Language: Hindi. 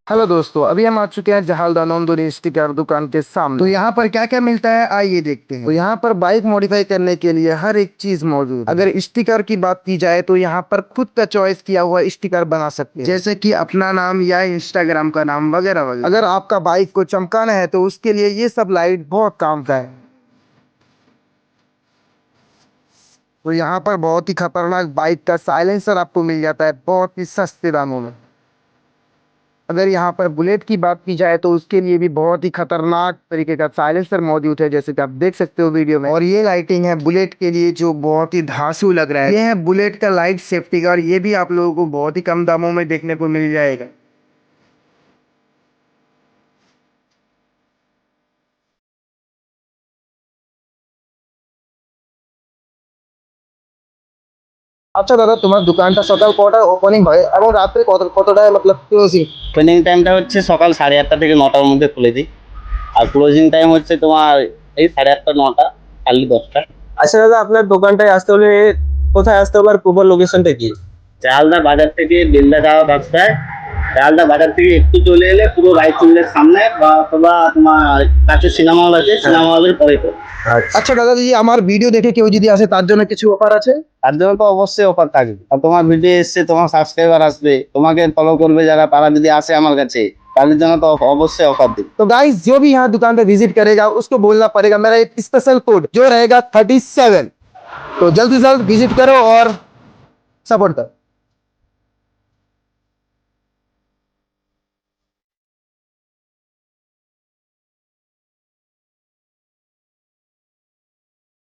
हेलो दोस्तों, अभी हम आ चुके हैं जहालदा नॉन स्टिकर दुकान के सामने। तो यहाँ पर क्या क्या मिलता है आइए देखते हैं। तो यहाँ पर बाइक मॉडिफाई करने के लिए हर एक चीज मौजूद है। अगर स्टिकर की बात की जाए तो यहाँ पर खुद का चॉइस किया हुआ स्टिकर बना सकते हैं, जैसे कि अपना नाम या इंस्टाग्राम का नाम वगैरह वगैरह। अगर आपका बाइक को चमकाना है तो उसके लिए ये सब लाइट बहुत काम का है। तो यहाँ पर बहुत ही खतरनाक बाइक का साइलेंसर आपको मिल जाता है बहुत ही सस्ते दामों में। अगर यहाँ पर बुलेट की बात की जाए तो उसके लिए भी बहुत ही खतरनाक तरीके का साइलेंसर मौजूद है, जैसे कि आप देख सकते हो वीडियो में। और ये लाइटिंग है बुलेट के लिए जो बहुत ही धांसू लग रहा है। ये है बुलेट का लाइट सेफ्टी का, और ये भी आप लोगों को बहुत ही कम दामों में देखने को मिल जाएगा। আচ্ছা দাদা, তোমার দোকানটা সকাল কটায় ওপেনিং হয় এবং রাত্রে কতটায় মতলব ক্লোজিং? ওপেনিং টাইমটা হচ্ছে সকাল 8:30 থেকে 9টার মধ্যে খুলে দিই। আর ক্লোজিং টাইম হচ্ছে তোমার এই 8:30 9টা, আর্লি 10টা। আচ্ছা দাদা, আপনার দোকানটায় আসতে হলে কোথায় আসতে হবে আর প্রপার লোকেশনটা কি? চালদা বাজার থেকে বেলদা যাওয়া রাস্তায়, চালদা বাজার থেকে একটু চলে এলে পুরো রাইট চুলের সামনে বা অথবা তোমার কাছে সিনেমা হল আছে, সিনেমা হলের পরে তো। আচ্ছা দাদা, যদি আমার ভিডিও দেখে কেউ যদি আসে তার জন্য কিছু অফার আছে? তার জন্য তো অবশ্যই অফার থাকবে। আর তোমার ভিডিও এসছে, তোমার সাবস্ক্রাইবার আসবে, তোমাকে ফলো করবে যারা, তারা যদি আসে আমার কাছে, তাদের জন্য তো অবশ্যই অফার দিই। तो गाइस, जो भी यहाँ दुकान पे विजिट करेगा उसको बोलना पड़ेगा मेरा एक स्पेशल कोड जो रहेगा 37। तो जल्द से जल्द विजिट करो और सपोर्ट करो।